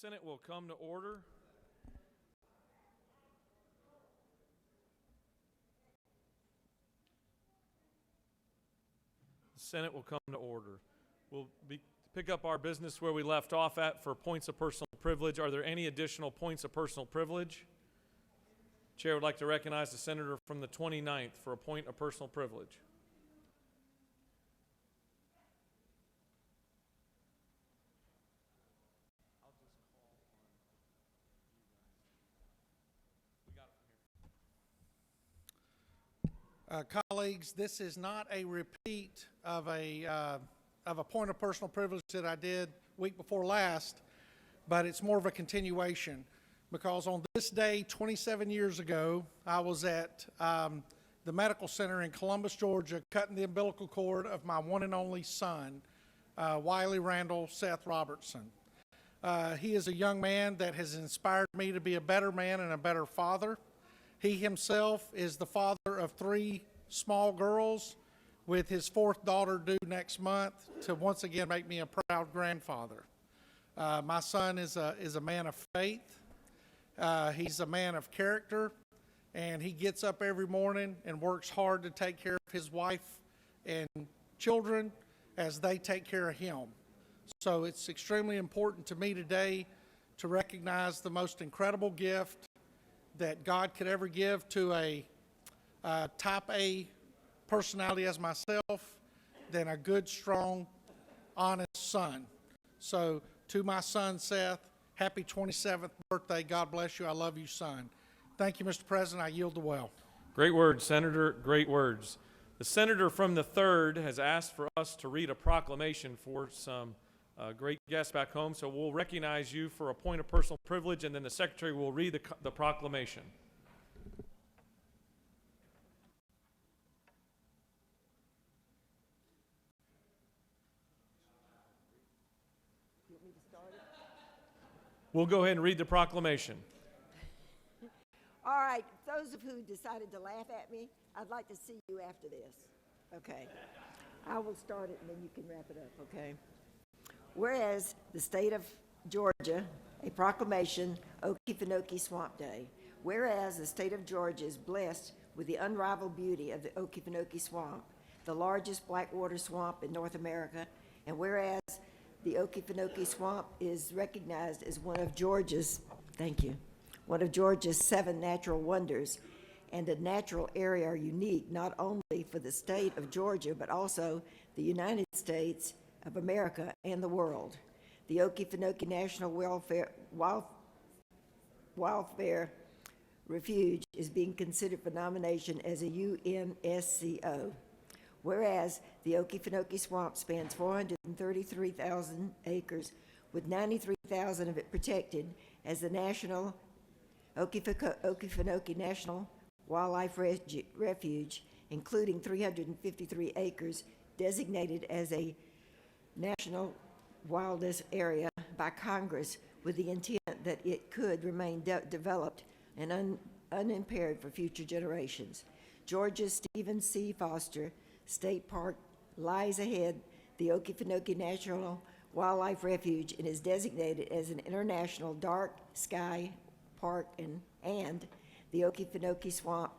Senate will come to order. The Senate will come to order. We'll pick up our business where we left off at for points of personal privilege. Are there any additional points of personal privilege? Chair would like to recognize the senator from the 29th for a point of personal privilege. Colleagues, this is not a repeat of a point of personal privilege that I did week before last, but it's more of a continuation because on this day 27 years ago, I was at the medical center in Columbus, Georgia, cutting the umbilical cord of my one and only son, Wiley Randall Seth Robertson. He is a young man that has inspired me to be a better man and a better father. He himself is the father of 3 small girls, with his 4th daughter due next month, to once again make me a proud grandfather. My son is a man of faith. He's a man of character, and he gets up every morning and works hard to take care of his wife and children as they take care of him. So it's extremely important to me today to recognize the most incredible gift that God could ever give to a type A personality as myself than a good, strong, honest son. So to my son, Seth, happy 27th birthday. God bless you. I love you, son. Thank you, Mr. President. I yield the well. Great words, Senator. Great words. The senator from the 3rd has asked for us to read a proclamation for some great guests back home, so we'll recognize you for a point of personal privilege, and then the secretary will read the proclamation. You want me to start it? We'll go ahead and read the proclamation. All right, those of who decided to laugh at me, I'd like to see you after this. Okay. I will start it and then you can wrap it up, okay? Whereas the state of Georgia, a proclamation, Okefenokee Swamp Day. Whereas the state of Georgia is blessed with the unrivaled beauty of the Okefenokee Swamp, the largest blackwater swamp in North America, and whereas the Okefenokee Swamp is recognized as one of Georgia's, one of Georgia's 7 natural wonders, and a natural area are unique not only for the state of Georgia, but also the United States of America and the world. The Okefenokee National Wildfire Refuge is being considered for nomination as a UNESCO. Whereas the Okefenokee Swamp spans 433,000 acres, with 93,000 of it protected as the National Okefenokee National Wildlife Refuge, including 353 acres designated as a National Wilderness Area by Congress with the intent that it could remain developed and unimpaired for future generations. Georgia's Stephen C. Foster State Park lies ahead the Okefenokee National Wildlife Refuge and is designated as an international dark sky park, and the Okefenokee Swamp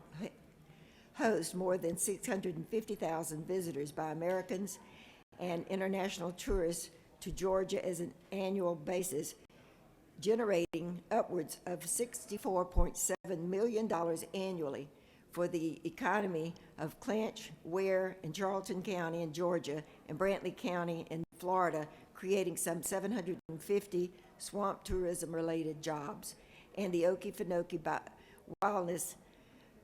hosts more than 650,000 visitors by Americans and international tourists to Georgia as an annual basis, generating upwards of $64.7 million annually for the economy of Clinch, Ware, and Charlton County in Georgia, and Brantley County in Florida, creating some 750 swamp tourism-related jobs. And the Okefenokee Wilderness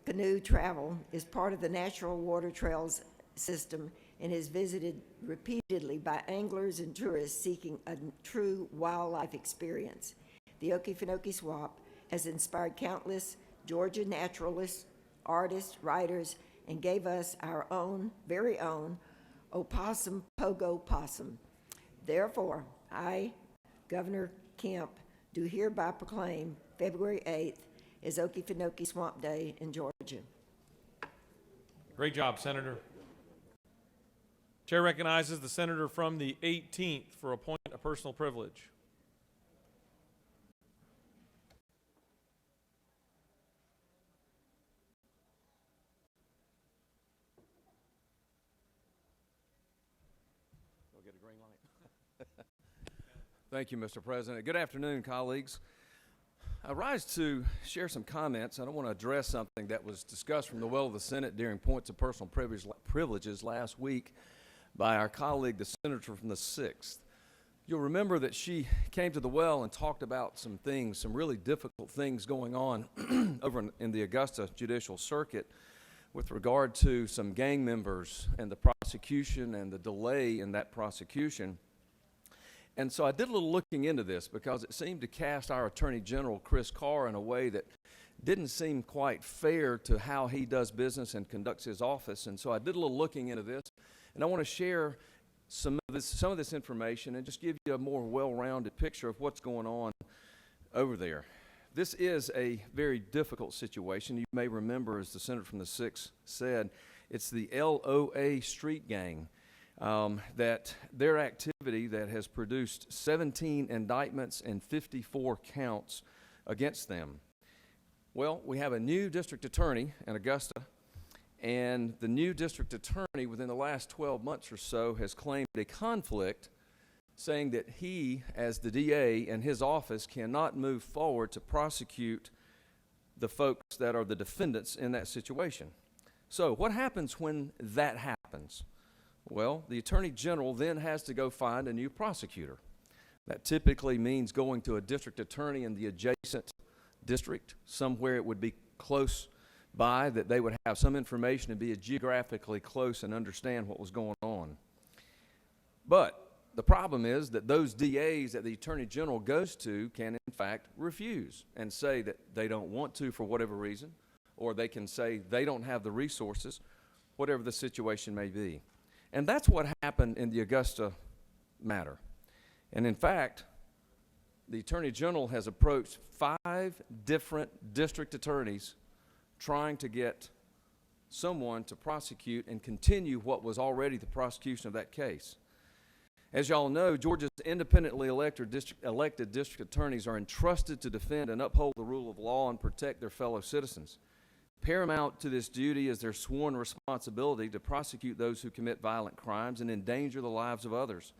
Canoe Travel is part of the Natural Water Trails system and is visited repeatedly by anglers and tourists seeking a true wildlife experience. The Okefenokee Swamp has inspired countless Georgia naturalists, artists, writers, and gave us our own, very own, opossum pogo possum. Therefore, I, Governor Kemp, do hereby proclaim February 8th as Okefenokee Swamp Day in Georgia. Great job, Senator. Chair recognizes the senator from the 18th for a point of personal privilege. get a green light? Thank you, Mr. President. Good afternoon, colleagues. I rise to share some comments. I don't want to address something that was discussed from the well of the Senate during points of personal privileges last week by our colleague, the senator from the 6th. You'll remember that she came to the well and talked about some things, some really difficult things going on over in the Augusta Judicial Circuit with regard to some gang members and the prosecution and the delay in that prosecution. And so I did a little looking into this because it seemed to cast our Attorney General, Chris Carr, in a way that didn't seem quite fair to how he does business and conducts his office. And so I did a little looking into this, and I want to share some of this information and just give you a more well-rounded picture of what's going on over there. This is a very difficult situation. You may remember, as the senator from the 6th said, it's the LOA street gang. That their activity that has produced 17 indictments and 54 counts against them. Well, we have a new district attorney in Augusta, and the new district attorney within the last 12 months or so has claimed a conflict, saying that he, as the DA and his office, cannot move forward to prosecute the folks that are the defendants in that situation. So what happens when that happens? Well, the Attorney General then has to go find a new prosecutor. That typically means going to a district attorney in the adjacent district, somewhere it would be close by, that they would have some information and be geographically close and understand what was going on. But the problem is that those DAs that the Attorney General goes to can in fact refuse and say that they don't want to for whatever reason, or they can say they don't have the resources, whatever the situation may be. And that's what happened in the Augusta matter. And in fact, the Attorney General has approached 5 different district attorneys trying to get someone to prosecute and continue what was already the prosecution of that case. As y'all know, Georgia's independently elected district attorneys are entrusted to defend and uphold the rule of law and protect their fellow citizens. Paramount to this duty is their sworn responsibility to prosecute those who commit violent crimes and endanger the lives of others.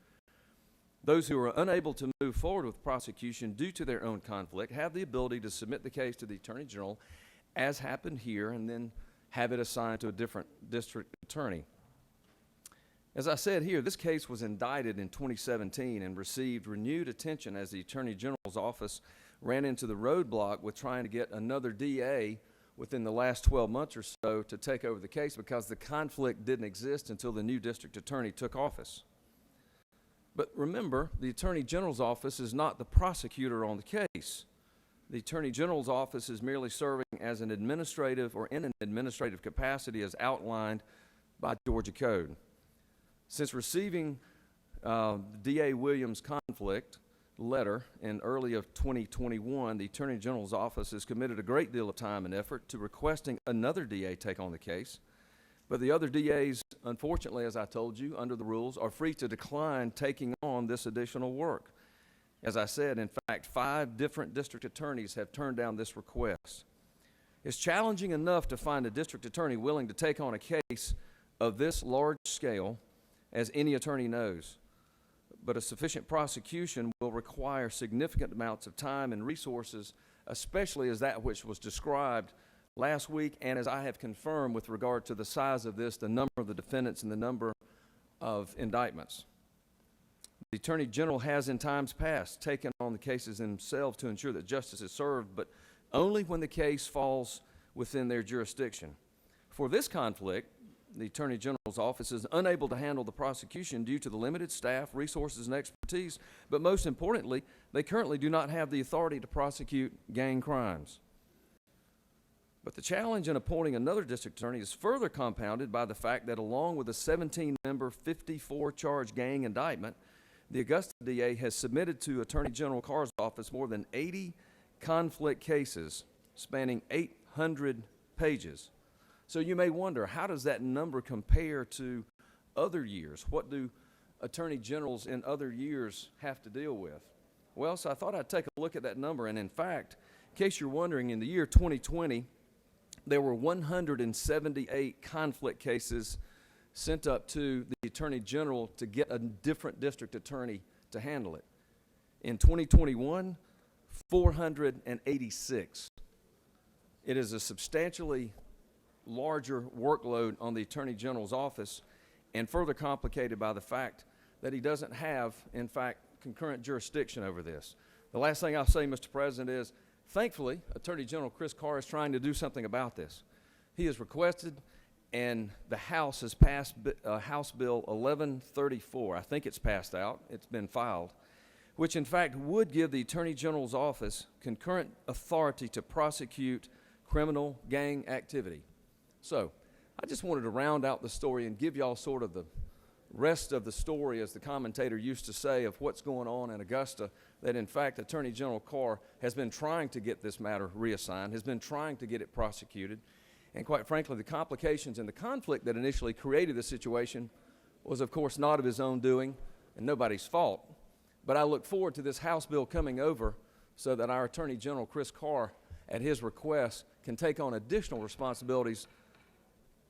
Those who are unable to move forward with prosecution due to their own conflict have the ability to submit the case to the Attorney General, as happened here, and then have it assigned to a different district attorney. As I said here, this case was indicted in 2017 and received renewed attention as the Attorney General's office ran into the roadblock with trying to get another DA within the last 12 months or so to take over the case, because the conflict didn't exist until the new district attorney took office. But remember, the Attorney General's office is not the prosecutor on the case. The Attorney General's office is merely serving as an administrative or in an administrative capacity as outlined by Georgia Code. Since receiving D.A. Williams' conflict letter in early of 2021, the Attorney General's office has committed a great deal of time and effort to requesting another DA take on the case. But the other DAs, unfortunately, as I told you, under the rules, are free to decline taking on this additional work. As I said, in fact, 5 different district attorneys have turned down this request. It's challenging enough to find a district attorney willing to take on a case of this large scale, as any attorney knows. But a sufficient prosecution will require significant amounts of time and resources, especially as that which was described last week, and as I have confirmed with regard to the size of this, the number of the defendants and the number of indictments. The Attorney General has in times past taken on the cases themselves to ensure that justice is served, but only when the case falls within their jurisdiction. For this conflict, the Attorney General's office is unable to handle the prosecution due to the limited staff, resources, and expertise, but most importantly, they currently do not have the authority to prosecute gang crimes. But the challenge in appointing another district attorney is further compounded by the fact that along with a 17-member, 54-charge gang indictment, the Augusta DA has submitted to Attorney General Carr's office more than 80 conflict cases spanning 800 pages. So you may wonder, how does that number compare to other years? What do attorney generals in other years have to deal with? Well, so I thought I'd take a look at that number. And in fact, in case you're wondering, in the year 2020, there were 178 conflict cases sent up to the Attorney General to get a different district attorney to handle it. In 2021, 486. It is a substantially larger workload on the Attorney General's office, and further complicated by the fact that he doesn't have, in fact, concurrent jurisdiction over this. The last thing I'll say, Mr. President, is thankfully, Attorney General Chris Carr is trying to do something about this. He has requested, and the House has passed House Bill 1134. I think it's passed out. It's been filed, which in fact would give the Attorney General's office concurrent authority to prosecute criminal gang activity. So I just wanted to round out the story and give y'all sort of the rest of the story, as the commentator used to say, of what's going on in Augusta, that in fact Attorney General Carr has been trying to get this matter reassigned, has been trying to get it prosecuted, and quite frankly, the complications and the conflict that initially created the situation was of course not of his own doing and nobody's fault. But I look forward to this House bill coming over so that our Attorney General Chris Carr, at his request, can take on additional responsibilities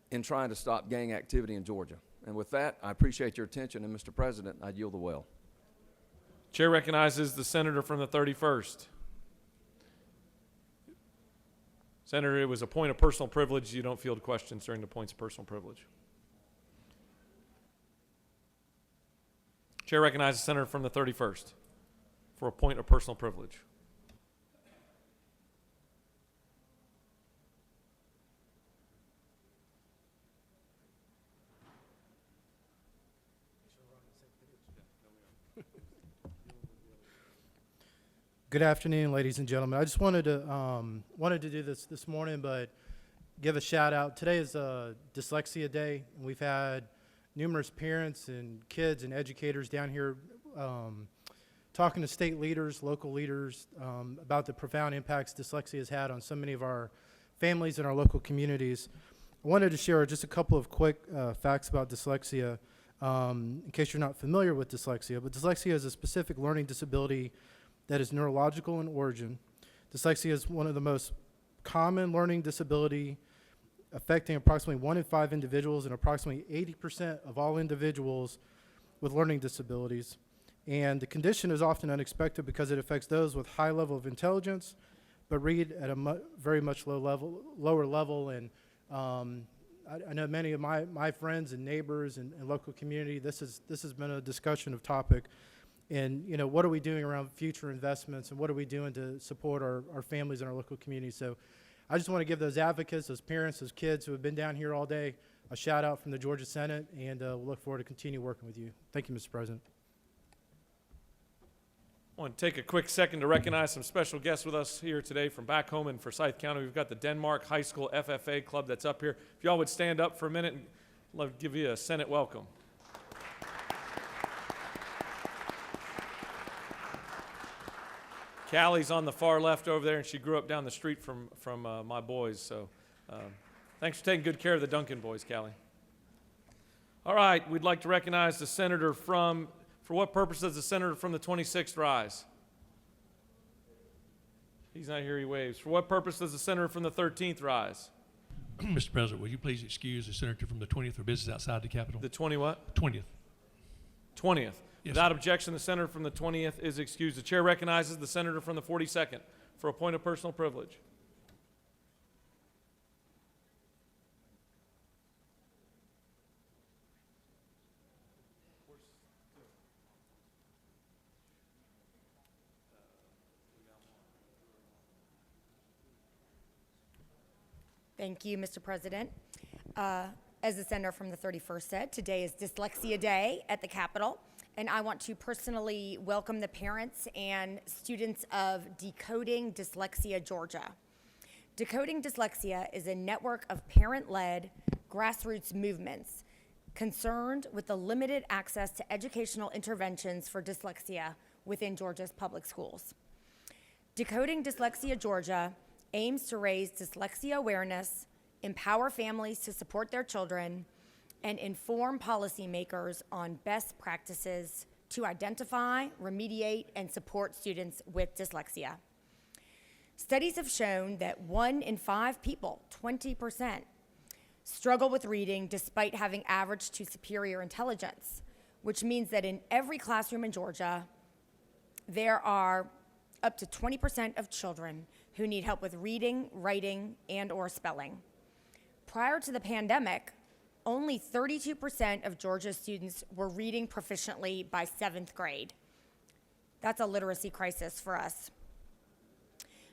in trying to stop gang activity in Georgia. And with that, I appreciate your attention, and Mr. President, I yield the well. Chair recognizes the senator from the 31st. Senator, it was a point of personal privilege. You don't field questions during the points of personal privilege. Chair recognizes the senator from the 31st for a point of personal privilege. Good afternoon, ladies and gentlemen. I just wanted to do this morning, but give a shout out. Today is Dyslexia Day, and we've had numerous parents and kids and educators down here talking to state leaders, local leaders about the profound impacts dyslexia has had on so many of our families and our local communities. I wanted to share just a couple of quick facts about dyslexia, in case you're not familiar with dyslexia. But dyslexia is a specific learning disability that is neurological in origin. Dyslexia is one of the most common learning disability affecting approximately 1 in 5 individuals and approximately 80% of all individuals with learning disabilities. And the condition is often unexpected because it affects those with high level of intelligence, but read at a very much lower level. And I know many of my friends and neighbors and local community, this has been a discussion of topic. And, you know, what are we doing around future investments, and what are we doing to support our families and our local communities? So I just want to give those advocates, those parents, those kids who have been down here all day a shout out from the Georgia Senate, and we'll look forward to continue working with you. Thank you, Mr. President. I want to take a quick second to recognize some special guests with us here today from back home in Forsyth County. We've got the Denmark High School FFA Club that's up here. If y'all would stand up for a minute, and I'd love to give you a Senate welcome. Callie's on the far left over there, and she grew up down the street from my boys. So thanks for taking good care of the Duncan boys, Callie. All right, we'd like to recognize the senator for what purpose does the senator from the 26th rise? He's not here, he waves. For what purpose does the senator from the 13th rise? Mr. President, will you please excuse the senator from the 20th for business outside the Capitol? The 20 what? 20th. 20th. Yes, Without sir. objection, the senator from the 20th is excused. The chair recognizes the senator from the 42nd for a point of personal privilege. Thank you, Mr. President. As the senator from the 31st said, today is Dyslexia Day at the Capitol, and I want to personally welcome the parents and students of Decoding Dyslexia Georgia. Decoding Dyslexia is a network of parent-led grassroots movements concerned with the limited access to educational interventions for dyslexia within Georgia's public schools. Decoding Dyslexia Georgia aims to raise dyslexia awareness, empower families to support their children, and inform policymakers on best practices to identify, remediate, and support students with dyslexia. Studies have shown that 1 in 5 people, 20%, struggle with reading despite having average to superior intelligence, which means that in every classroom in Georgia, there are up to 20% of children who need help with reading, writing, and/or spelling. Prior to the pandemic, only 32% of Georgia's students were reading proficiently by 7th grade. That's a literacy crisis for us.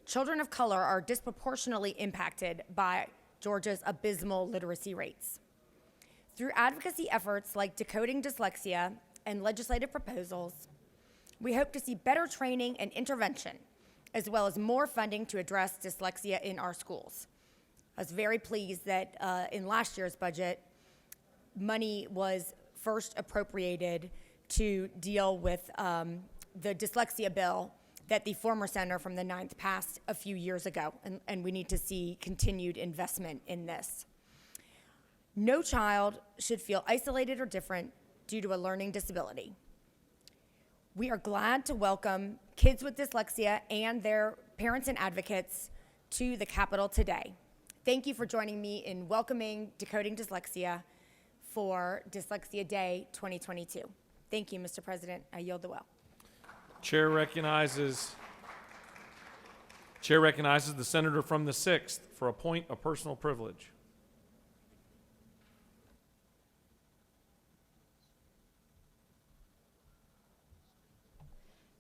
Children of color are disproportionately impacted by Georgia's abysmal literacy rates. Through advocacy efforts like Decoding Dyslexia and legislative proposals, we hope to see better training and intervention, as well as more funding to address dyslexia in our schools. I was very pleased that in last year's budget, money was first appropriated to deal with the dyslexia bill that the former senator from the 9th passed a few years ago, and we need to see continued investment in this. No child should feel isolated or different due to a learning disability. We are glad to welcome kids with dyslexia and their parents and advocates to the Capitol today. Thank you for joining me in welcoming Decoding Dyslexia for Dyslexia Day 2022. Thank you, Mr. President. I yield the well. Chair recognizes the senator from the 6th for a point of personal privilege.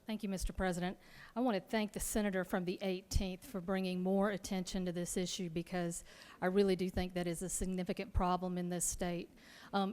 Thank you, Mr. President. I want to thank the senator from the 18th for bringing more attention to this issue, because I really do think that is a significant problem in this state.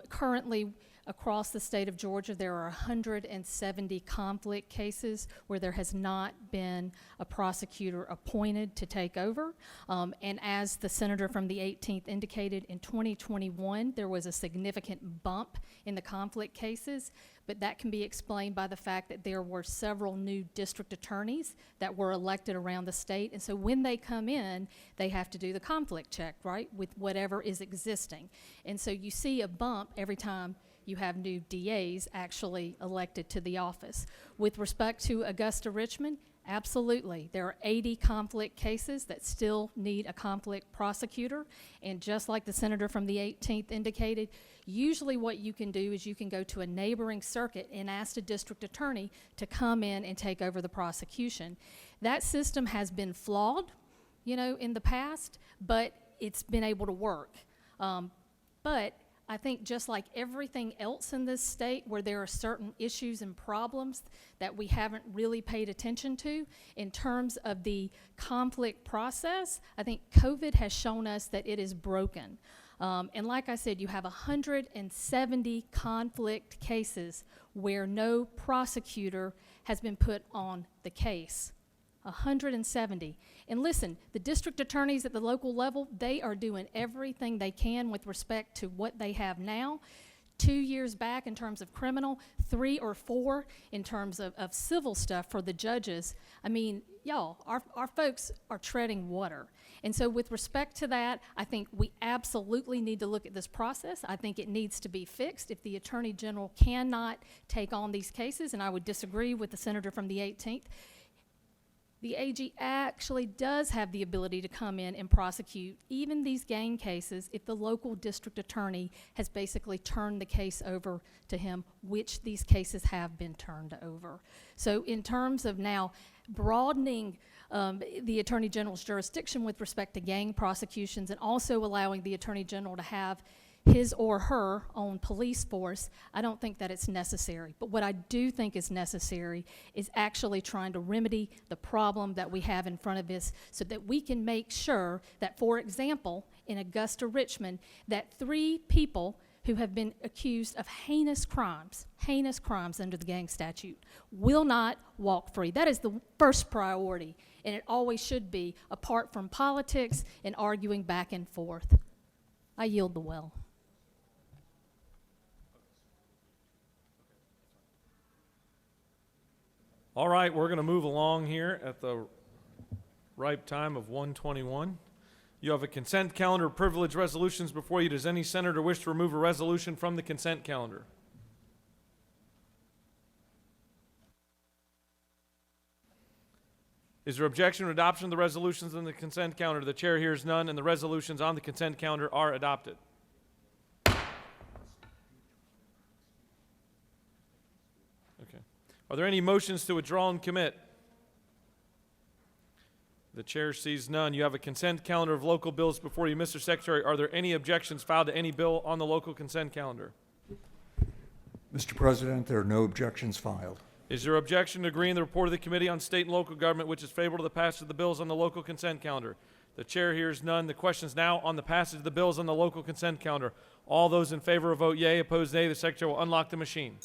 Currently, across the state of Georgia, there are 170 conflict cases where there has not been a prosecutor appointed to take over. And as the senator from the 18th indicated, in 2021, there was a significant bump in the conflict cases, but that can be explained by the fact that there were several new district attorneys that were elected around the state. And so when they come in, they have to do the conflict check, right, with whatever is existing. And so you see a bump every time you have new DAs actually elected to the office. With respect to Augusta Richmond, absolutely. There are 80 conflict cases that still need a conflict prosecutor. And just like the senator from the 18th indicated, usually what you can do is you can go to a neighboring circuit and ask the district attorney to come in and take over the prosecution. That system has been flawed, in the past, but it's been able to work. But I think just like everything else in this state where there are certain issues and problems that we haven't really paid attention to in terms of the conflict process, I think COVID has shown us that it is broken. And like I said, you have 170 conflict cases where no prosecutor has been put on the case. 170. And listen, the district attorneys at the local level, they are doing everything they can with respect to what they have now. 2 years back in terms of criminal, 3 or 4 in terms of civil stuff for the judges. I mean, y'all, our folks are treading water. And so with respect to that, I think we absolutely need to look at this process. I think it needs to be fixed. If the Attorney General cannot take on these cases, and I would disagree with the senator from the 18th, the AG actually does have the ability to come in and prosecute even these gang cases if the local district attorney has basically turned the case over to him, which these cases have been turned over. So in terms of now broadening the Attorney General's jurisdiction with respect to gang prosecutions and also allowing the Attorney General to have his or her own police force, I don't think that it's necessary. But what I do think is necessary is actually trying to remedy the problem that we have in front of us so that we can make sure that, for example, in Augusta Richmond, that 3 people who have been accused of heinous crimes under the gang statute will not walk free. That is the first priority, and it always should be, apart from politics and arguing back and forth. I yield the well. All right, we're going to move along here at the ripe time of 1:21. You have a consent calendar of privilege resolutions before you. Does any senator wish to remove a resolution from the consent calendar? Is there objection to adoption of the resolutions on the consent calendar? The chair hears none, and the resolutions on the consent calendar are adopted. Okay. Are there any motions to withdraw and commit? The chair sees none. You have a consent calendar of local bills before you. Mr. Secretary, are there any objections filed to any bill on the local consent calendar? Mr. President, there are no objections filed. Is there objection to agreeing the report of the Committee on State and Local Government, which is favorable to the passage of the bills on the local consent calendar? The chair hears none. The question is now on the passage of the bills on the local consent calendar. All those in favor will vote yea. Opposed, nay. The Secretary will unlock the machine.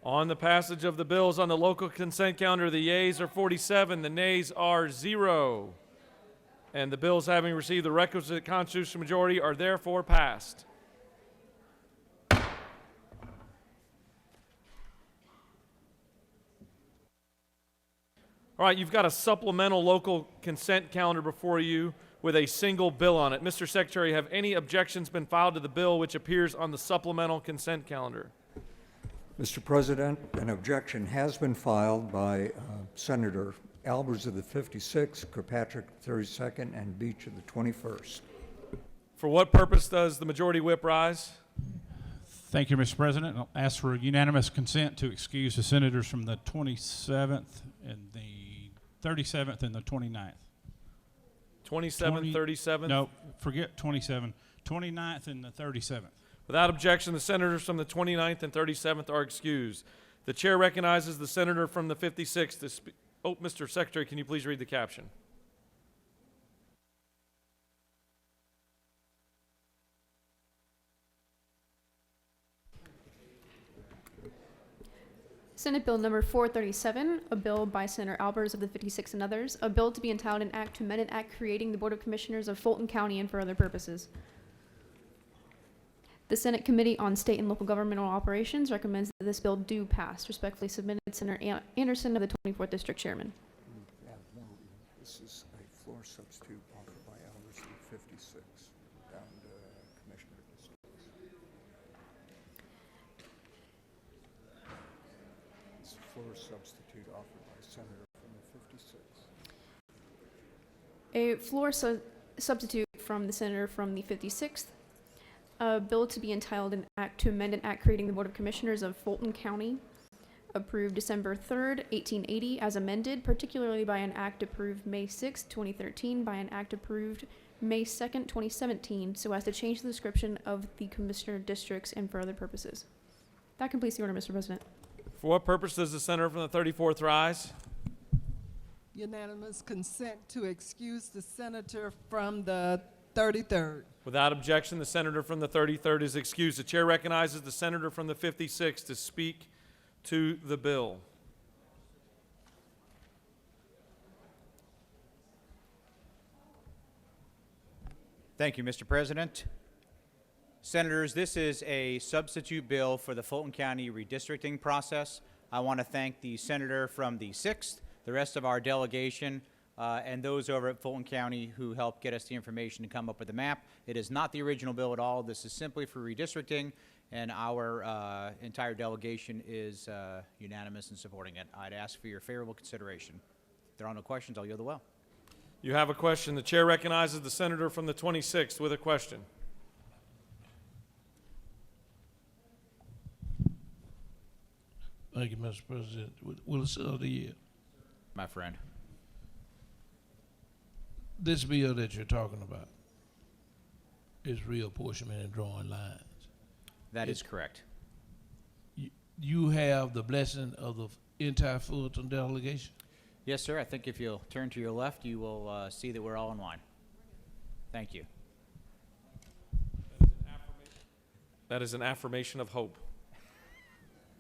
On the passage of the bills on the local consent calendar, the yeas are 47, the nays are 0. And the bills having received the requisite constitutional majority are therefore passed. All right, you've got a supplemental local consent calendar before you with a single bill on it. Mr. Secretary, have any objections been filed to the bill which appears on the supplemental consent calendar? Mr. President, an objection has been filed by Senator Albers of the 56th, Kirkpatrick 32nd, and Beach of the 21st. For what purpose does the majority whip rise? Thank you, Mr. President. I'll ask for unanimous consent to excuse the senators from the 27th and the 37th and the 29th. 27th, 37th? No, forget 27. 29th and the 37th. Without objection, the senators from the 29th and 37th are excused. The chair recognizes the senator from the 56th to speak. Oh, Mr. Secretary, can you please read the caption? Senate Bill Number 437, a bill by Senator Albers of the 56 and others, a bill to be entitled an act to amend an act creating the Board of Commissioners of Fulton County and for other purposes. The Senate Committee on State and Local Governmental Operations recommends that this bill do pass. Respectfully submitted, Senator Anderson of the 24th District Chairman. This is a floor substitute offered by Albers of the 56, down to Commissioner Districts. This is a floor substitute offered by Senator from the 56. A floor substitute from the Senator from the 56th. A bill to be entitled an act to amend an act creating the Board of Commissioners of Fulton County, approved December 3rd, 1880, as amended, particularly by an act approved May 6, 2013, by an act approved May 2nd, 2017, so as to change the description of the commissioner districts and for other purposes. That completes the order, Mr. President. For what purpose does the senator from the 34th rise? Unanimous consent to excuse the senator from the 33rd. Without objection, the senator from the 33rd is excused. The chair recognizes the senator from the 56th to speak to the bill. Thank you, Mr. President. Senators, this is a substitute bill for the Fulton County redistricting process. I want to thank the senator from the 6th, the rest of our delegation, and those over at Fulton County who helped get us the information to come up with the map. It is not the original bill at all. This is simply for redistricting, and our entire delegation is unanimous in supporting it. I'd ask for your favorable consideration. If there are no questions, I'll yield the well. You have a question. The chair recognizes the senator from the 26th with a question. Thank you, Mr. President. Will it sell the year? My friend. This bill that you're talking about is reapportionment and drawing lines. That is correct. You have the blessing of the entire Fulton delegation? Yes, sir. I think if you'll turn to your left, you will see that we're all in line. Thank you. That is an affirmation of hope.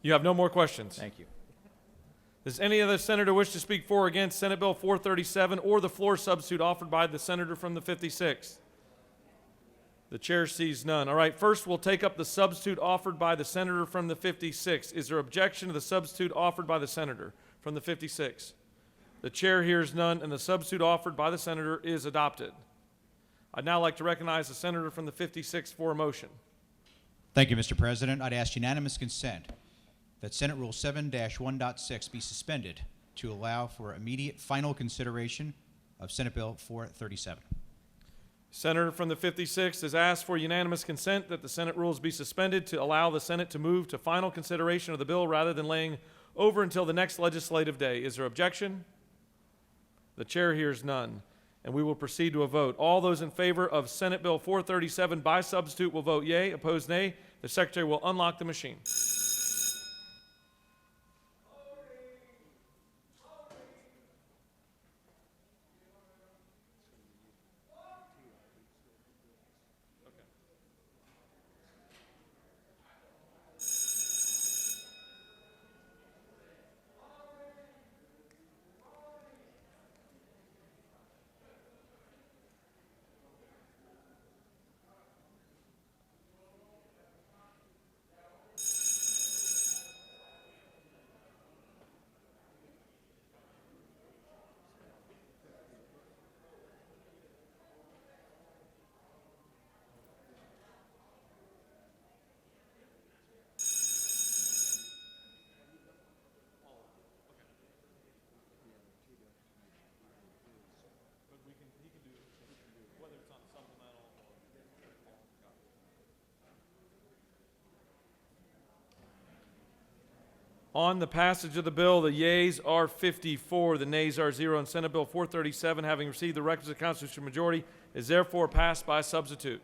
You have no more questions. Thank you. Does any other senator wish to speak for or against Senate Bill 437 or the floor substitute offered by the senator from the 56th? The chair sees none. All right, first we'll take up the substitute offered by the senator from the 56th. Is there objection to the substitute offered by the senator from the 56th? The chair hears none, and the substitute offered by the senator is adopted. I'd now like to recognize the senator from the 56th for a motion. Thank you, Mr. President. I'd ask unanimous consent that Senate Rule 7-1.6 be suspended to allow for immediate final consideration of Senate Bill 437. Senator from the 56th has asked for unanimous consent that the Senate rules be suspended to allow the Senate to move to final consideration of the bill rather than laying over until the next legislative day. Is there objection? The chair hears none, and we will proceed to a vote. All those in favor of Senate Bill 437 by substitute will vote yea. Opposed, nay. The secretary will unlock the machine. On the passage of the bill, the yeas are 54, the nays are 0, and Senate Bill 437, having received the requisite constitutional majority, is therefore passed by substitute.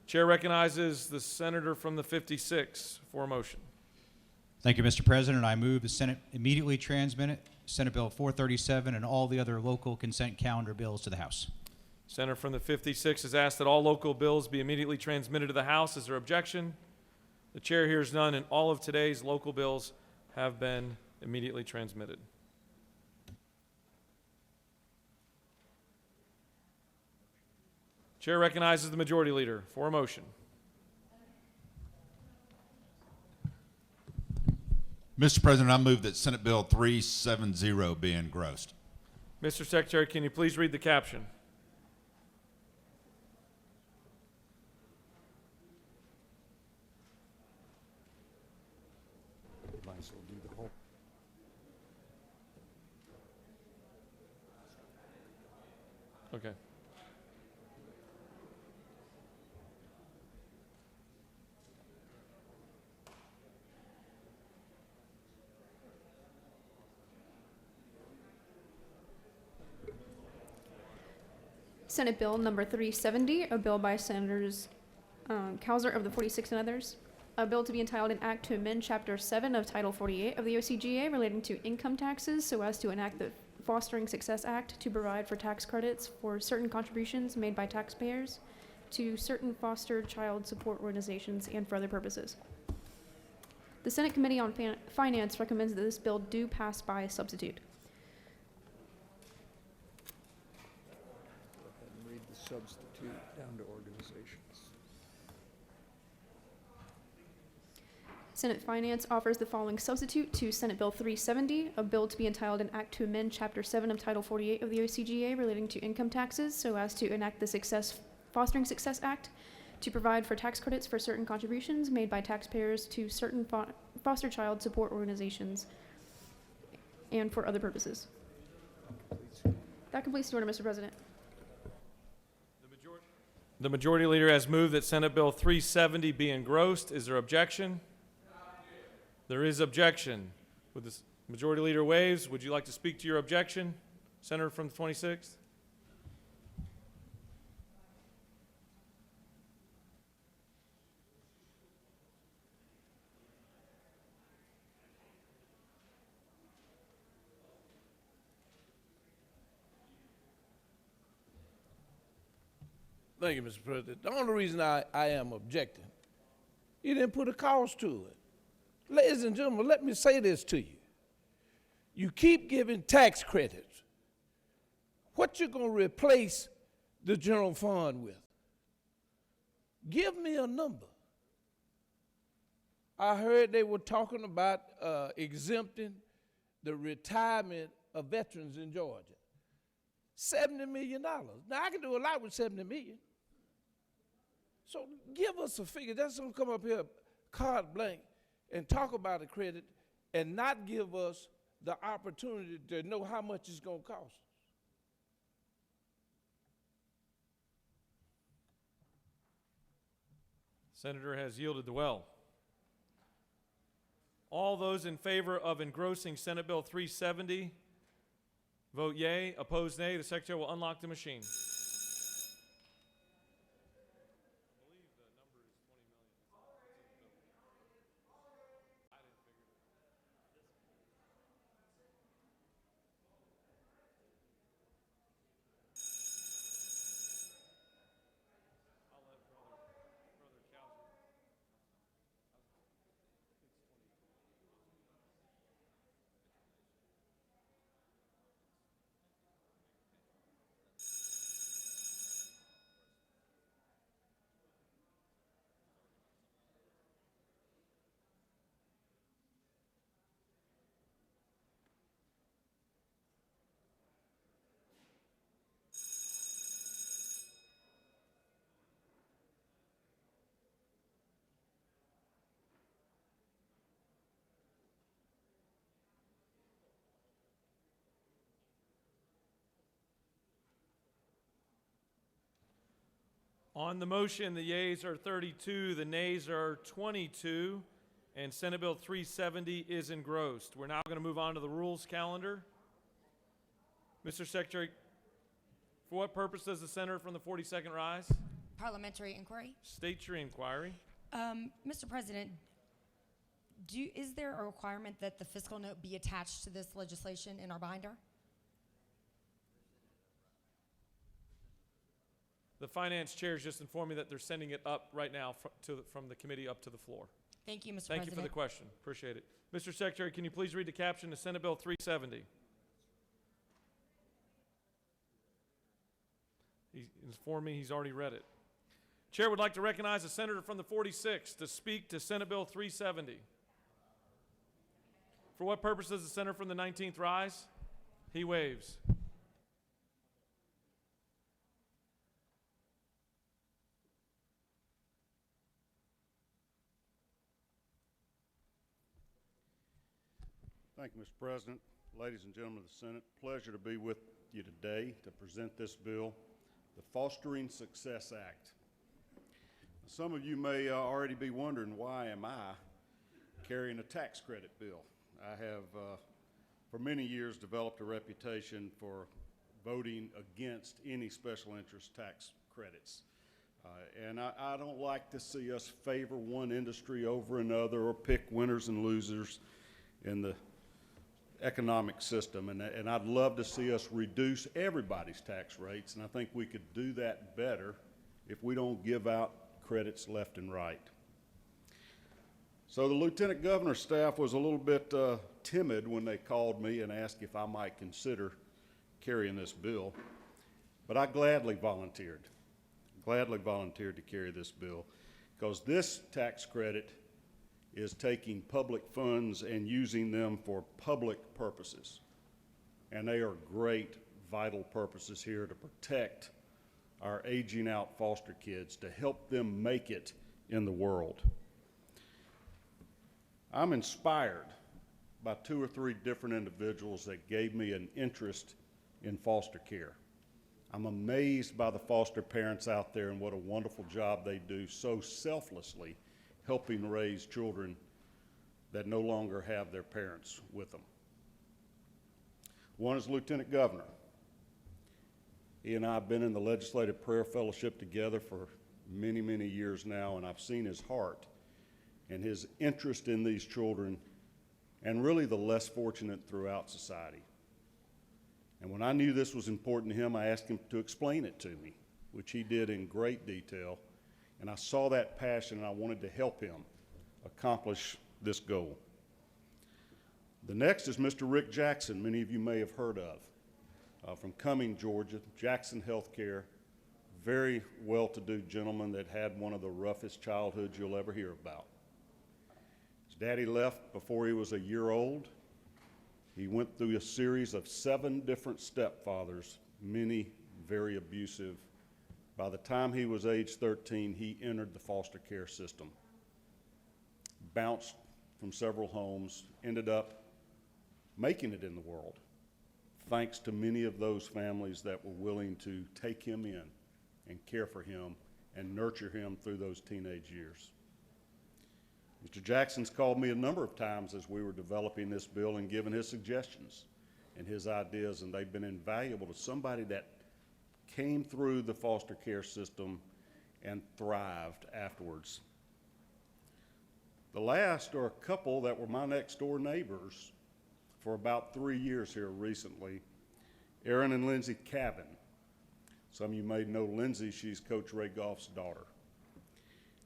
Chair recognizes the senator from the 56 for a motion. Thank you, Mr. President. I move the Senate immediately transmit Senate Bill 437 and all the other local consent calendar bills to the House. Senator from the 56 has asked that all local bills be immediately transmitted to the House. Is there objection? The chair hears none, and all of today's local bills have been immediately transmitted. Chair recognizes the majority leader for a motion. Mr. President, I move that Senate Bill 370 be engrossed. Mr. Secretary, can you please read the caption? Might as well do the whole. Okay. Senate Bill number 370, a bill by Senators Cowser of the 46 and others. A bill to be entitled an act to amend Chapter 7 of Title 48 of the OCGA relating to income taxes so as to enact the Fostering Success Act to provide for tax credits for certain contributions made by taxpayers to certain foster child support organizations and for other purposes. The Senate Committee on Finance recommends that this bill do pass by substitute. Go ahead and read the substitute down to organizations. Senate Finance offers the following substitute to Senate Bill 370, a bill to be entitled an act to amend Chapter 7 of Title 48 of the OCGA relating to income taxes so as to enact the Fostering Success Act to provide for tax credits for certain contributions made by taxpayers to certain foster child support organizations and for other purposes. That completes the order, Mr. President. The majority leader has moved that Senate Bill 370 be engrossed. Is there objection? There is objection. Would the Majority Leader waves? Would you like to speak to your objection? Senator from the 26th? Thank you, Mr. President. The only reason I am objecting, you didn't put a cost to it. Ladies and gentlemen, let me say this to you. You keep giving tax credits. What you going to replace the general fund with? Give me a number. I heard they were talking about exempting the retirement of veterans in Georgia. $70 million. Now, I can do a lot with $70 million. So give us a figure. That's going to come up here carte blanche and talk about a credit and not give us the opportunity to know how much it's going to cost us. Senator has yielded the well. All those in favor of engrossing Senate Bill 370, vote yea. Opposed, nay. The Secretary will unlock the machine. On the motion, the yeas are 32, the nays are 22, and Senate Bill 370 is engrossed. We're now going to move on to the rules calendar. Mr. Secretary, for what purpose does the senator from the 42nd rise? Parliamentary inquiry. State your inquiry. Mr. President, is there a requirement that the fiscal note be attached to this legislation in our binder? The finance chair has just informed me that they're sending it up right now from the committee up to the floor. Thank you, Mr. Thank President. you for the question. Appreciate it. Mr. Secretary, can you please read the caption to Senate Bill 370? He informed me he's already read it. Chair would like to recognize the senator from the 46th to speak to Senate Bill 370. For what purpose does the senator from the 19th rise? He waves. Thank you, Mr. President. Ladies and gentlemen of the Senate, pleasure to be with you today to present this bill, the Fostering Success Act. Some of you may already be wondering, why am I carrying a tax credit bill? I have for many years developed a reputation for voting against any special interest tax credits. And I don't like to see us favor one industry over another or pick winners and losers in the economic system, and I'd love to see us reduce everybody's tax rates, and I think we could do that better if we don't give out credits left and right. So the Lieutenant Governor's staff was a little bit timid when they called me and asked if I might consider carrying this bill, but I gladly volunteered to carry this bill, because this tax credit is taking public funds and using them for public purposes. And they are great, vital purposes here to protect our aging out foster kids, to help them make it in the world. I'm inspired by 2 or 3 different individuals that gave me an interest in foster care. I'm amazed by the foster parents out there and what a wonderful job they do so selflessly, helping raise children that no longer have their parents with them. One is Lieutenant Governor. He and I have been in the Legislative Prayer Fellowship together for many, many years now, and I've seen his heart and his interest in these children and really the less fortunate throughout society. And when I knew this was important to him, I asked him to explain it to me, which he did in great detail. And I saw that passion, and I wanted to help him accomplish this goal. The next is Mr. Rick Jackson, many of you may have heard of, from Cumming, Georgia, Jackson Healthcare, very well-to-do gentleman that had one of the roughest childhoods you'll ever hear about. His daddy left before he was a year old. He went through a series of 7 different stepfathers, many very abusive. By the time he was age 13, he entered the foster care system, bounced from several homes, ended up making it in the world, thanks to many of those families that were willing to take him in and care for him and nurture him through those teenage years. Mr. Jackson's called me a number of times as we were developing this bill and given his suggestions and his ideas, and they've been invaluable to somebody that came through the foster care system and thrived afterwards. The last are a couple that were my next door neighbors for about 3 years here recently, Erin and Lindsay Cavan. Some of you may know Lindsay, she's Coach Ray Goff's daughter.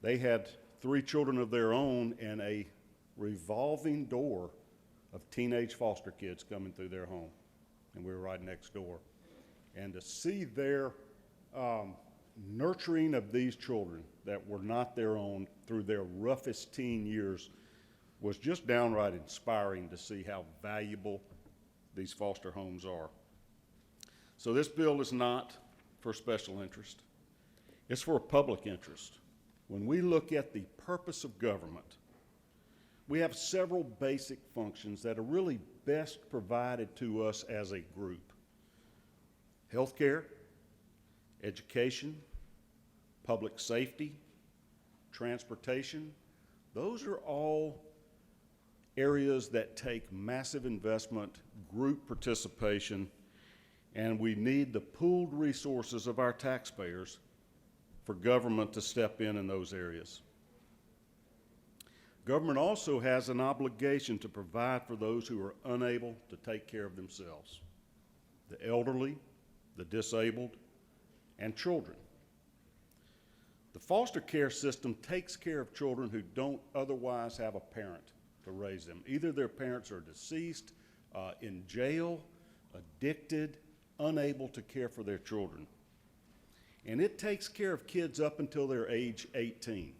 They had 3 children of their own and a revolving door of teenage foster kids coming through their home, and we were right next door. And to see their nurturing of these children that were not their own through their roughest teen years was just downright inspiring to see how valuable these foster homes are. So this bill is not for special interest. It's for public interest. When we look at the purpose of government, we have several basic functions that are really best provided to us as a group. Healthcare, education, public safety, transportation, those are all areas that take massive investment, group participation, and we need the pooled resources of our taxpayers for government to step in those areas. Government also has an obligation to provide for those who are unable to take care of themselves, the elderly, the disabled, and children. The foster care system takes care of children who don't otherwise have a parent to raise them. Either their parents are deceased, in jail, addicted, unable to care for their children. And it takes care of kids up until they're age 18.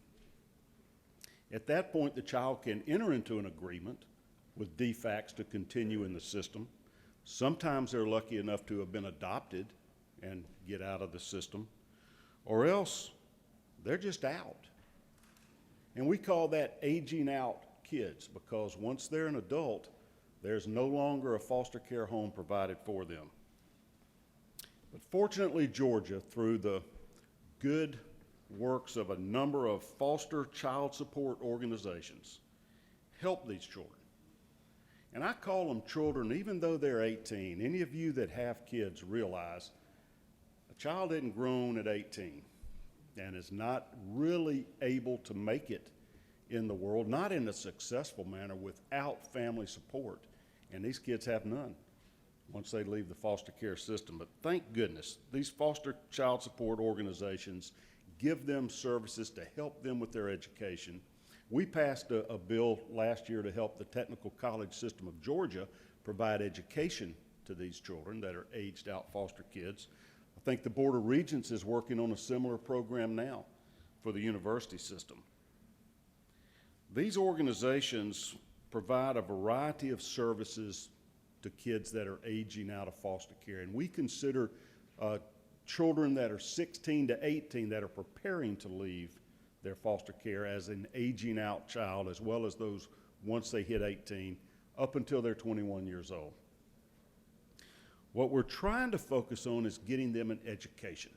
At that point, the child can enter into an agreement with DFACS to continue in the system. Sometimes they're lucky enough to have been adopted and get out of the system, or else they're just out. And we call that aging out kids, because once they're an adult, there's no longer a foster care home provided for them. But fortunately, Georgia, through the good works of a number of foster child support organizations, help these children. And I call them children even though they're 18. Any of you that have kids realize a child isn't grown at 18 and is not really able to make it in the world, not in a successful manner, without family support. And these kids have none once they leave the foster care system. But thank goodness, these foster child support organizations give them services to help them with their education. We passed a bill last year to help the Technical College System of Georgia provide education to these children that are aged out foster kids. I think the Board of Regents is working on a similar program now for the university system. These organizations provide a variety of services to kids that are aging out of foster care, and we consider children that are 16 to 18 that are preparing to leave their foster care as an aging out child, as well as those once they hit 18 up until they're 21 years old. What we're trying to focus on is getting them an education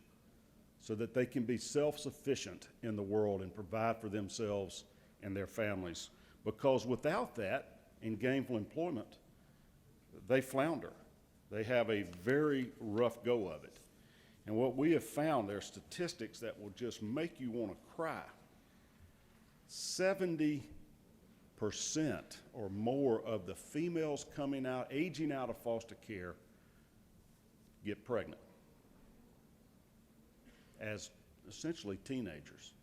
so that they can be self-sufficient in the world and provide for themselves and their families. because without that in gainful employment, they flounder. They have a very rough go of it. And what we have found, there are statistics that will just make you want to cry. 70% or more of the females coming out, aging out of foster care, get pregnant as essentially teenagers.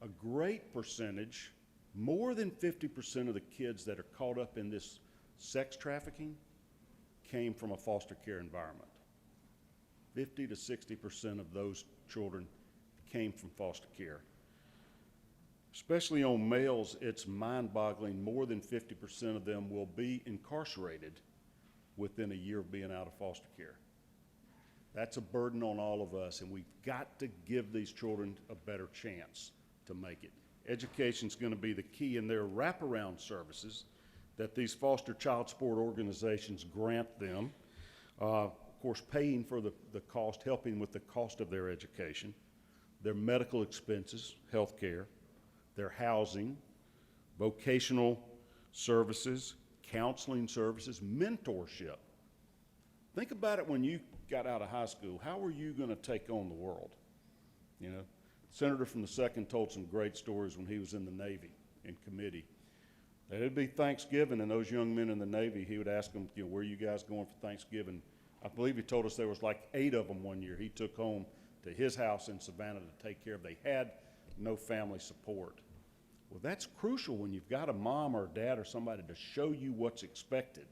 A great percentage, more than 50% of the kids that are caught up in this sex trafficking came from a foster care environment. 50 to 60% of those children came from foster care. Especially on males, it's mind-boggling. More than 50% of them will be incarcerated within a year of being out of foster care. That's a burden on all of us, and we've got to give these children a better chance to make it. Education's going to be the key, and there are wraparound services that these foster child support organizations grant them. Of course, paying for the cost, helping with the cost of their education, their medical expenses, health care, their housing, vocational services, counseling services, mentorship. Think about it when you got out of high school. How were you going to take on the world? You know, the senator from the 2nd told some great stories when he was in the Navy in committee. It'd be Thanksgiving, and those young men in the Navy, he would ask them, you know, where are you guys going for Thanksgiving? I believe he told us there was like 8 of them one year he took home to his house in Savannah to take care of. They had no family support. Well, that's crucial when you've got a mom or a dad or somebody to show you what's expected,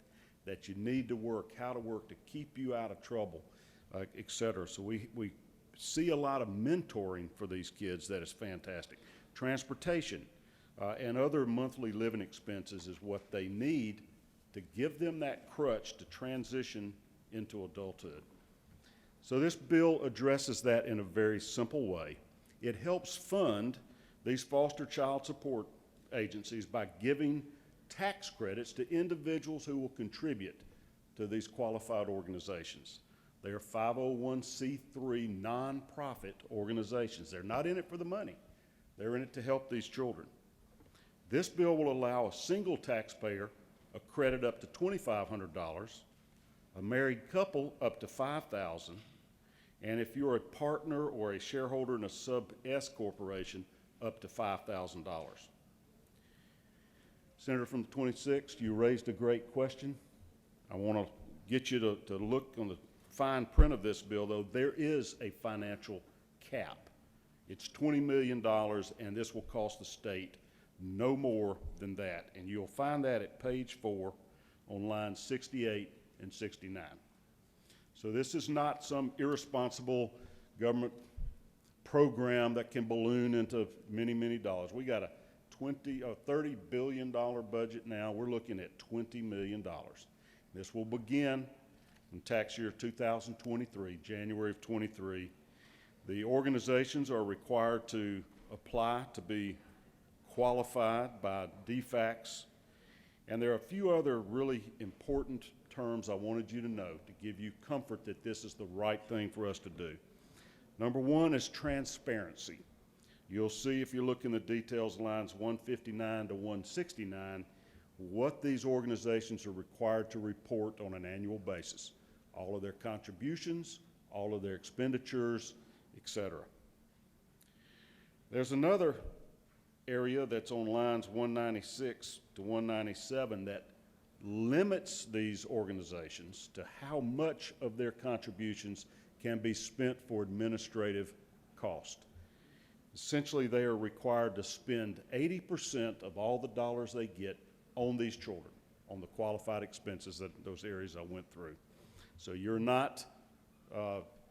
that you need to work, how to work to keep you out of trouble, et cetera. So we see a lot of mentoring for these kids that is fantastic. Transportation and other monthly living expenses is what they need to give them that crutch to transition into adulthood. So this bill addresses that in a very simple way. It helps fund these foster child support agencies by giving tax credits to individuals who will contribute to these qualified organizations. They are 501c3 nonprofit organizations. They're not in it for the money. They're in it to help these children. This bill will allow a single taxpayer a credit up to $2,500, a married couple up to $5,000, and if you're a partner or a shareholder in a sub-S corporation, up to $5,000. Senator from the 26th, you raised a great question. I want to get you to look on the fine print of this bill, though. There is a financial cap. It's $20 million, and this will cost the state no more than that. And you'll find that at page 4 on lines 68 and 69. So this is not some irresponsible government program that can balloon into many, many dollars. We got a $30 billion budget now. We're looking at $20 million. This will begin in tax year 2023, January of 23. The organizations are required to apply to be qualified by DFACS, and there are a few other really important terms I wanted you to know to give you comfort that this is the right thing for us to do. Number one is transparency. You'll see if you look in the details, lines 159 to 169, what these organizations are required to report on an annual basis. All of their contributions, all of their expenditures, etc. There's another area that's on lines 196 to 197 that limits these organizations to how much of their contributions can be spent for administrative cost. Essentially, they are required to spend 80% of all the dollars they get on these children, on the qualified expenses, that those areas I went through. So you're not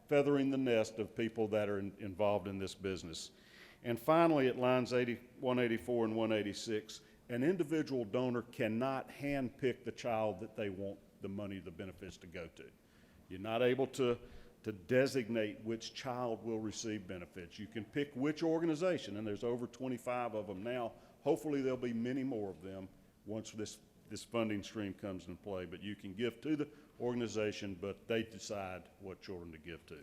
feathering the nest of people that are involved in this business. And finally, at lines 184 and 186, an individual donor cannot handpick the child that they want the money, the benefits to go to. You're not able to designate which child will receive benefits. You can pick which organization, and there's over 25 of them now. Hopefully there'll be many more of them once this funding stream comes into play. But you can give to the organization, but they decide what children to give to.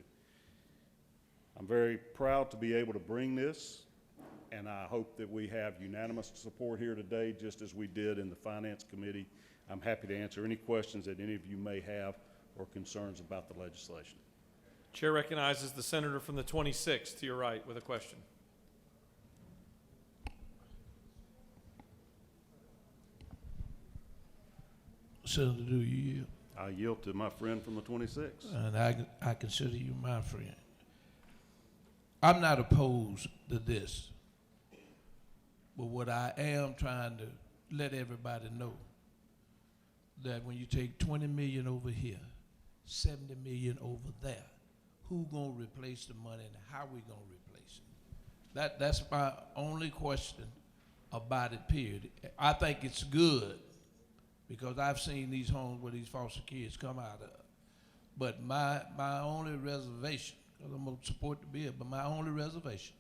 I'm very proud to be able to bring this and I hope that we have unanimous support here today, just as we did in the Finance Committee. I'm happy to answer any questions that any of you may have or concerns about the legislation. Chair recognizes the senator from the 26th to your right with a question. Senator, do you yield? I yield to my friend from the 26th. And I consider you my friend. I'm not opposed to this, but what I am trying to let everybody know, that when you take 20 million over here, 70 million over there, who gonna replace the money and how we gonna replace it? That's my only question about it, period. I think it's good, because I've seen these homes where these foster kids come out of. But my only reservation, because I'm gonna support the bill, but my only reservation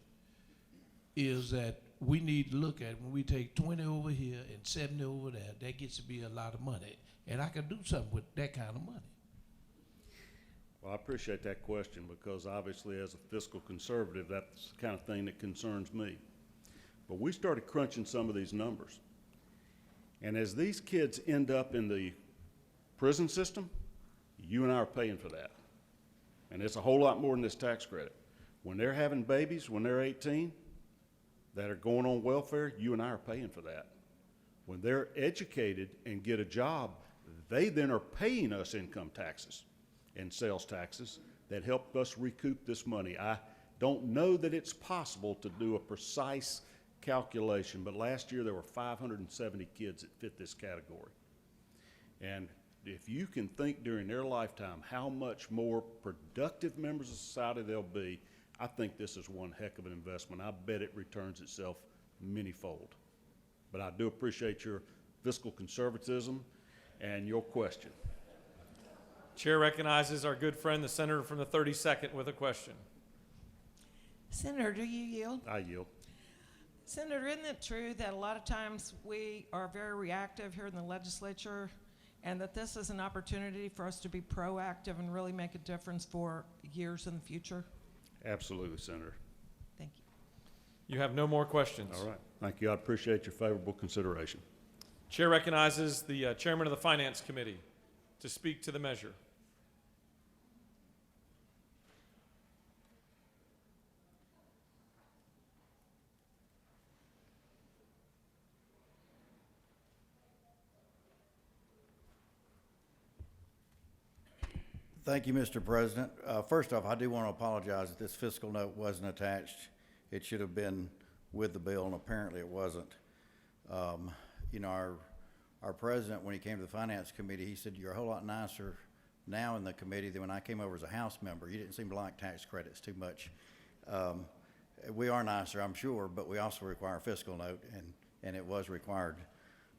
is that we need to look at when we take 20 over here and 70 over there, that gets to be a lot of money. And I can do something with that kind of money. Well, I appreciate that question, because obviously as a fiscal conservative, that's the kind of thing that concerns me. But we started crunching some of these numbers. And as these kids end up in the prison system, you and I are paying for that. And it's a whole lot more than this tax credit. When they're having babies, when they're 18, that are going on welfare, you and I are paying for that. When they're educated and get a job, they then are paying us income taxes and sales taxes that help us recoup this money. I don't know that it's possible to do a precise calculation, but last year there were 570 kids that fit this category. And if you can think during their lifetime how much more productive members of society they'll be, I think this is one heck of an investment. I bet it returns itself manyfold. But I do appreciate your fiscal conservatism and your question. Chair recognizes our good friend, the senator from the 32nd, with a question. Senator, do you yield? I yield. Senator, isn't it true that a lot of times we are very reactive here in the legislature, and that this is an opportunity for us to be proactive and really make a difference for years in the future? Absolutely, Senator. Thank you. You have no more questions. All right. Thank you. I appreciate your favorable consideration. Chair recognizes the chairman of the Finance Committee to speak to the measure. Thank you, Mr. President. First off, I do want to apologize that this fiscal note wasn't attached. It should have been with the bill, and apparently it wasn't. You know, our president, when he came to the Finance Committee, he said, "You're a whole lot nicer now in the committee than when I came over as a House member. You didn't seem to like tax credits too much." We are nicer, I'm sure, but we also require a fiscal note, and it was required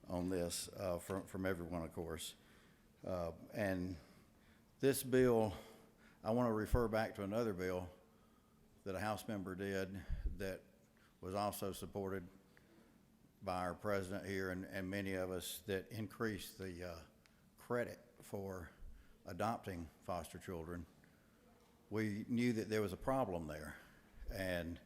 on this from everyone, of course. And this bill, I want to refer back to another bill that a House member did that was also supported by our president here and many of us, that increased the credit for adopting foster children. We knew that there was a problem there, and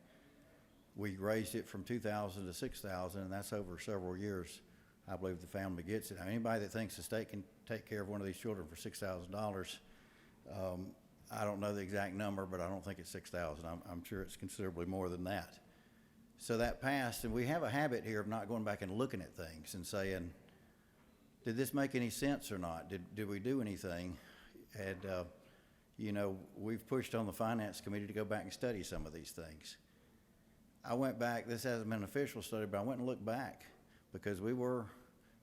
we raised it from $2,000 to $6,000, and that's over several years. I believe the family gets it. Now, anybody that thinks the state can take care of one of these children for $6,000, I don't know the exact number, but I don't think it's 6,000. I'm sure it's considerably more than that. So that passed, and we have a habit here of not going back and looking at things and saying, did this make any sense or not? Did we do anything? And, you know, we've pushed on the Finance Committee to go back and study some of these things. I went back, this hasn't been an official study, but I went and looked back, because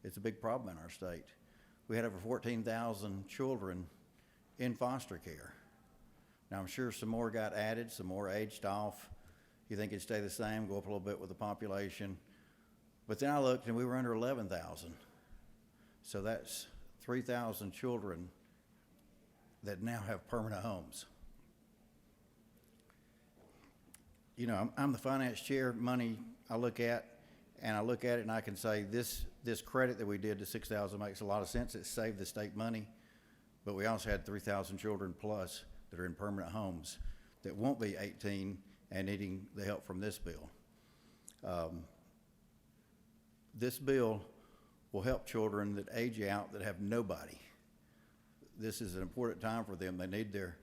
it's a big problem in our state. We had over 14,000 children in foster care. Now, I'm sure some more got added, some more aged off. You think it'd stay the same, go up a little bit with the population. But then I looked, and we were under 11,000. So that's 3,000 children that now have permanent homes. You know, I'm the finance chair. Money I look at, and I look at it and I can say this credit that we did to 6,000 makes a lot of sense. It saved the state money, but we also had 3,000 children plus that are in permanent homes that won't be 18 and needing the help from this bill. This bill will help children that age out that have nobody. This is an important time for them. They need their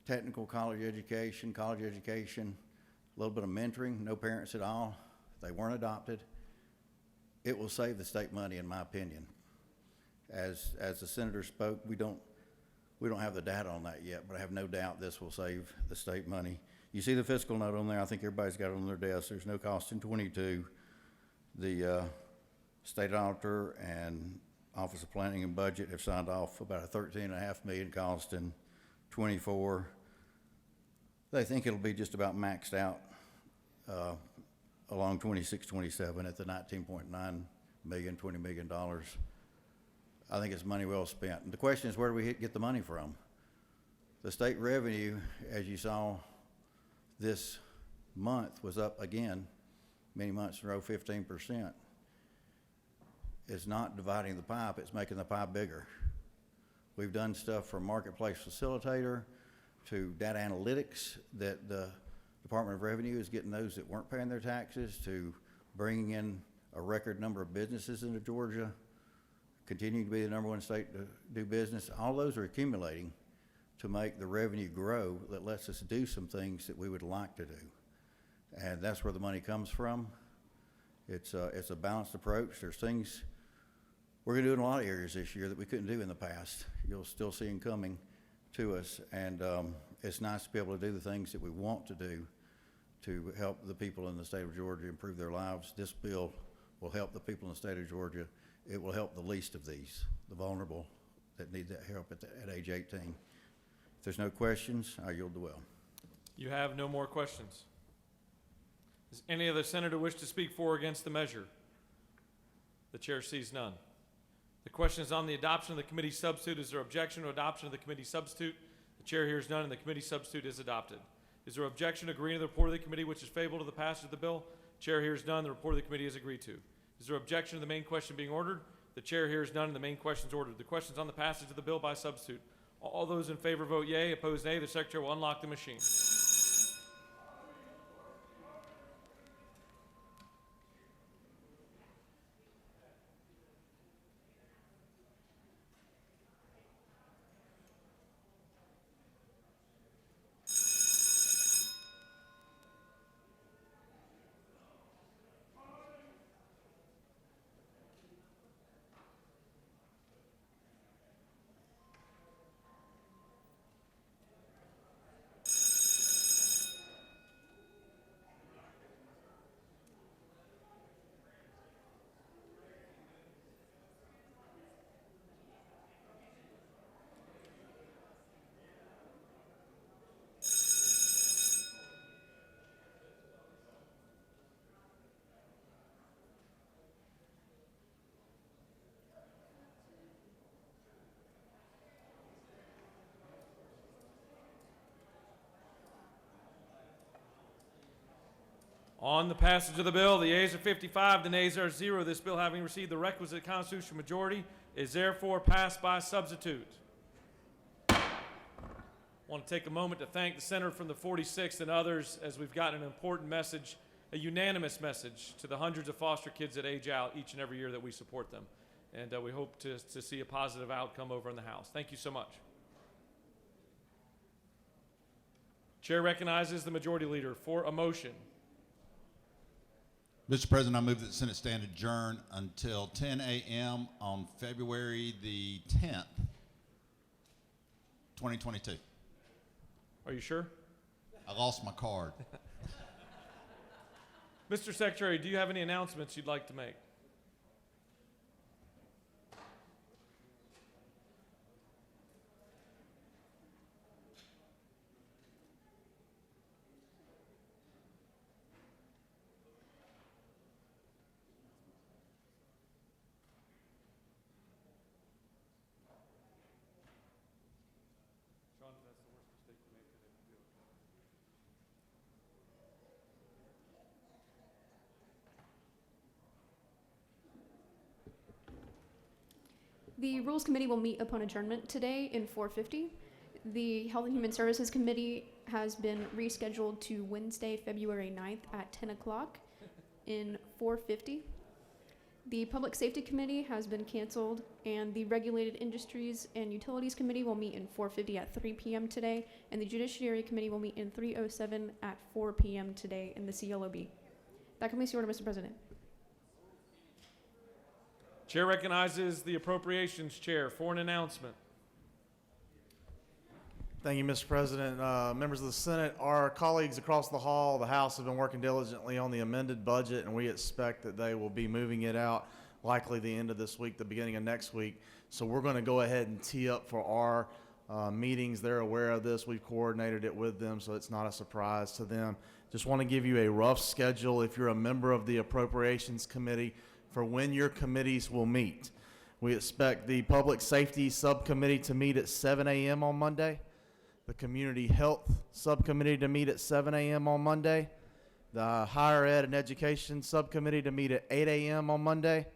technical college education, a little bit of mentoring, no parents at all. They weren't adopted. It will save the state money, in my opinion. As the senator spoke, we don't have the data on that yet, but I have no doubt this will save the state money. You see the fiscal note on there. I think everybody's got it on their desk. There's no cost in 22. The state auditor and Office of Planning and Budget have signed off about a $13.5 million cost in 24. They think it'll be just about maxed out along 26, 27 at the $19.9 million, $20 million. I think it's money well spent. And the question is, where do we get the money from? The state revenue, as you saw this month, was up again, many months in a row, 15%. It's not dividing the pipe, it's making the pie bigger. We've done stuff from marketplace facilitator to data analytics that the Department of Revenue is getting those that weren't paying their taxes, to bringing in a record number of businesses into Georgia, continuing to be the #1 state to do business. All those are accumulating to make the revenue grow that lets us do some things that we would like to do. And that's where the money comes from. It's a balanced approach. There's things we're gonna do in a lot of areas this year that we couldn't do in the past. You'll still see them coming to us, and it's nice to be able to do the things that we want to do to help the people in the state of Georgia improve their lives. This bill will help the people in the state of Georgia. It will help the least of these, the vulnerable that need that help at age 18. If there's no questions, I yield the well. You have no more questions. Does any other senator wish to speak for or against the measure? The chair sees none. The question is on the adoption of the committee substitute. Is there objection to adoption of the committee substitute? The chair hears none, and the committee substitute is adopted. Is there objection to agreeing to the report of the committee which is favorable to the passage of the bill? Chair hears none. The report of the committee is agreed to. Is there objection to the main question being ordered? The chair hears none, and the main question is ordered. The question is on the passage of the bill by substitute. All those in favor vote yea. Opposed, nay. The secretary will unlock the machine. On the passage of the bill, the yeas are 55, the nays are 0. This bill, having received the requisite constitutional majority, is therefore passed by substitute. I want to take a moment to thank the senator from the 46th and others, as we've gotten an important message, a unanimous message to the hundreds of foster kids that age out each and every year that we support them. And we hope to see a positive outcome over in the House. Thank you so much. Chair recognizes the majority leader for a motion. Mr. President, I move that the Senate stand adjourned until 10 a.m. on February the 10th, 2022. Are you sure? I lost my card. Mr. Secretary, do you have any announcements you'd like to make? The Rules Committee will meet upon adjournment today in 4:50. The Health and Human Services Committee has been rescheduled to Wednesday, February 9th at 10 o'clock. in 4:50. The Public Safety Committee has been canceled, and the Regulated Industries and Utilities Committee will meet in 4:50 at 3 p.m. today, and the Judiciary Committee will meet in 3:07 at 4 p.m. today in the CLOB. That completes the order, Mr. President. Chair recognizes the Appropriations Chair for an announcement. Thank you, Mr. President. Members of the Senate, our colleagues across the hall, the House, have been working diligently on the amended budget, and we expect that they will be moving it out likely the end of this week, the beginning of next week. So we're going to go ahead and tee up for our meetings. They're aware of this. We've coordinated it with them, so it's not a surprise to them. Just want to give you a rough schedule if you're a member of the Appropriations Committee for when your committees will meet. We expect the Public Safety Subcommittee to meet at 7 a.m. on Monday. The Community Health Subcommittee to meet at 7 a.m. on Monday, the Higher Ed and Education Subcommittee to meet at 8 a.m. on Monday,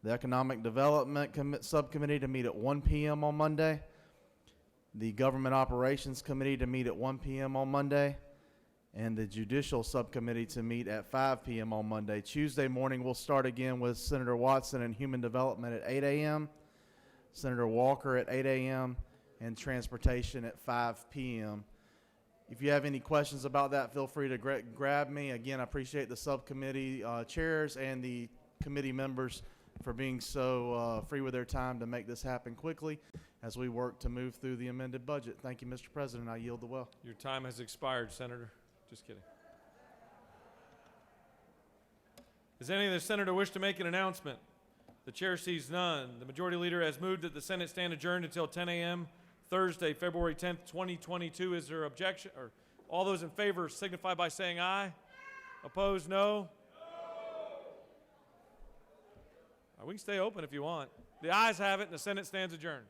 the Economic Development Subcommittee to meet at 1 p.m. on Monday, the Government Operations Committee to meet at 1 p.m. on Monday, and the Judicial Subcommittee to meet at 5 p.m. on Monday. Tuesday morning, we'll start again with Senator Watson and Human Development at 8 a.m., Senator Walker at 8 a.m., and Transportation at 5 p.m. If you have any questions about that, feel free to grab me. Again, I appreciate the subcommittee chairs and the committee members for being so free with their time to make this happen quickly as we work to move through the amended budget. Thank you, Mr. President. I yield the well. Your time has expired, Senator. Just kidding. Does any of the senator wish to make an announcement? The chair sees none. The majority leader has moved that the Senate stand adjourned until 10 a.m. Thursday, February 10th, 2022. Is there objection? Or all those in favor signify by saying aye. Opposed, no. We can stay open if you want. The ayes have it, and the Senate stands adjourned.